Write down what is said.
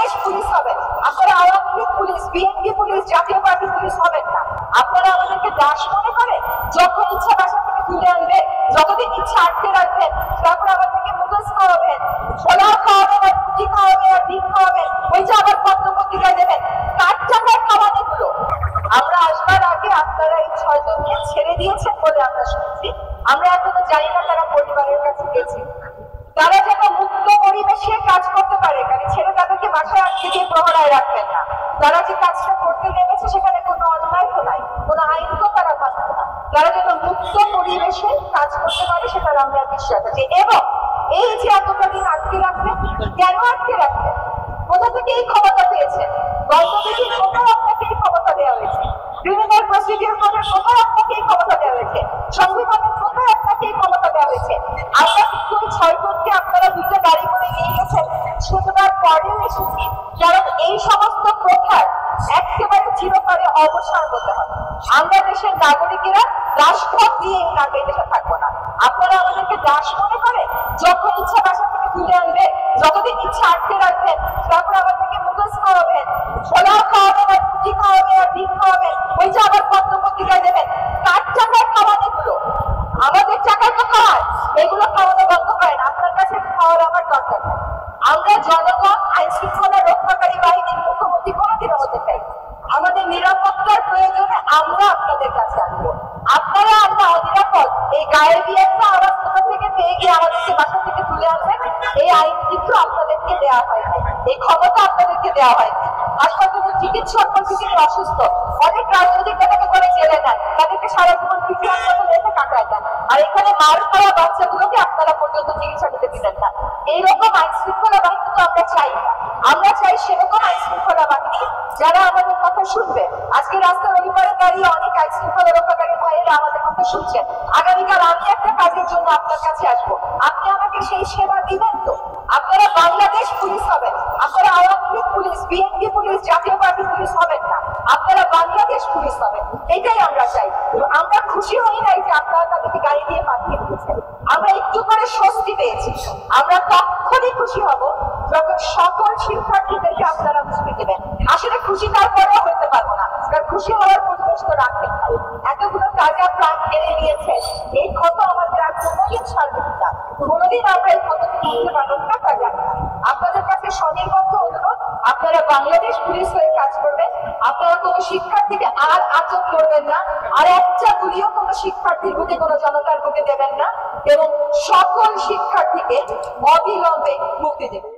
Bangladesh police হবেন, আপনারা Awami League police, BNP police, জাতীয় পার্টি পুলিশ হবেন না। আপনারা আমাদেরকে দাস মনে করে যখন ইচ্ছা বাসা থেকে তুলে আনবে, যতদিন ইচ্ছা আটকে রাখবেন, তারপর আমাদেরকে নুডলস খাওয়াবেন, পোলাও খাওয়াবেন, আর রুটি খাওয়াবেন, আর ডিম খাওয়াবেন, ওই যে আবার পত্র পত্রিকায় দেবেন। কার টাকায় খাওয়ান এগুলো? আমরা আসবার আগে আপনারা এই 6 জনকে ছেড়ে দিয়েছেন বলে আমরা শুনছি। আমরা এখনো জানি না তারা পরিবারের কাছে গেছে। তারা যেন মুক্ত পরিবেশে কাজ করতে পারে, কারণ ছেড়ে তাদেরকে বাসায় আটকে দিয়ে প্রহরায় রাখবেন না। তারা যে কাজটা করতে নেমেছে সেখানে কোনো অন্যায় তো নাই, কোনো আইন তো তারা মানছে না। তারা যেন মুক্ত পরিবেশে কাজ করতে পারে সেটার আমরা বিশ্বাস আছে। এবং এই যে এতটা দিন আটকে রাখবেন, কেন আটকে রাখবেন? কোথা থেকে এই ক্ষমতা পেয়েছেন? গল্পবিধির কোথায় আপনাকে এই ক্ষমতা দেওয়া হয়েছে? ক্রিমিনাল প্রসিডিউর কোডের কোথায় আপনাকে এই ক্ষমতা দেওয়া হয়েছে? সংবিধানের কোথায় আপনাকে এই ক্ষমতা দেওয়া হয়েছে? আমরা কিন্তু ওই 6 জনকে আপনারা 2টা গাড়ি করে নিয়ে গেছেন শুধুবার পরেও এসেছি, কারণ এই সমস্ত প্রথার একেবারে চিরতরে অবসান হতে হবে। আমরা দেশের নাগরিকেরা রাষ্ট্রপথ দিয়ে এই নাগরিক দেশে থাকবো না। আপনারা আমাদেরকে দাস মনে করে যখন ইচ্ছা বাসা থেকে তুলে আনবে, যতদিন ইচ্ছা আটকে রাখবেন, তারপর আমাদেরকে নুডলস খাওয়াবেন, পোলাও খাওয়াবেন, আর রুটি খাওয়াবেন, আর ডিম খাওয়াবেন, ওই যে আবার পত্র পত্রিকায় দেবেন। কার টাকায় খাওয়ান এগুলো? আমাদের টাকায় তো খাওয়ান। এগুলো খাওয়ানো বন্ধ করেন। আপনার কাছে খাওয়ার আমার দরকার নেই। আমরা জনগণ, আইন শৃঙ্খলা রক্ষাকারী বাহিনীর মুখোমুখি কোনোদিনও হতে চাই। আমাদের নিরাপত্তার প্রয়োজনে আমরা আপনাদের কাছে আসবো। আপনারা আমরা অনিরাপদ এই গায়ের বিয়েটা আওয়াজ কোথা থেকে পেয়ে গিয়ে আমাদেরকে বাসা থেকে তুলে আনবেন, এই আইন কিন্তু আপনাদেরকে দেওয়া হয়নি, এই ক্ষমতা আপনাদেরকে দেওয়া হয়নি। হাসপাতালে চিকিৎসক বলতে অসুস্থ, অনেক রাজনৈতিক নেতাকে করে জেলে নেন, তাদেরকে সারা জীবন কিছু হাসপাতালে রেখে কাটায় দেন। আর এখানে মার খাওয়া বাচ্চাগুলোকে আপনারা পর্যন্ত চিকিৎসা দিতে দিলেন না। এইরকম আইন শৃঙ্খলা বাহিনী তো আমরা চাই না। আমরা চাই সেরকম আইন শৃঙ্খলা বাহিনী যারা আমাদের কথা শুনবে। আজকে রাস্তার রবিবারে দাঁড়িয়ে অনেক আইন শৃঙ্খলা রক্ষাকারী ভাইয়েরা আমাদের কথা শুনছেন। আগামীকাল আমি একটা কাজের জন্য আপনার কাছে আসবো, আপনি আমাকে সেই সেবা দিবেন তো? আপনারা বাংলাদেশ পুলিশ হবেন, আপনারা Awami League police, BNP police, জাতীয় পার্টি পুলিশ হবেন না। আপনারা বাংলাদেশ পুলিশ হবেন, এটাই আমরা চাই। আমরা খুশি হই নাই যে আপনারা তাদেরকে গাড়ি দিয়ে পাঠিয়ে দিয়েছেন, আমরা একটু করে স্বস্তি পেয়েছি। আমরা তখনই খুশি হব যখন সকল শিক্ষার্থীদেরকে আপনারা মুক্তি দেবেন। আসলে খুশি তারপরেও হইতে পারবো না, কারণ খুশি হওয়ার পরিবেশ তো রাখবেন না। এতগুলো তাজা প্রাণ কেড়ে নিয়েছে, এই ক্ষত আমাদের আর কোনোদিন ছাড়বে না। কোনোদিন আমরা এই ক্ষত তুলতে পারবো না, তা জানি না। আপনাদের কাছে স্বনির্বদ্ধ অনুরোধ, আপনারা বাংলাদেশ পুলিশ হয়ে কাজ করবেন। আপনারা কোনো শিক্ষার্থীকে আর আটক করবেন না, আর একটা গুলিও কোনো শিক্ষার্থীর বুকে, কোনো জনতার বুকে দেবেন না, এবং সকল শিক্ষার্থীকে অবিলম্বে মুক্তি দেবেন।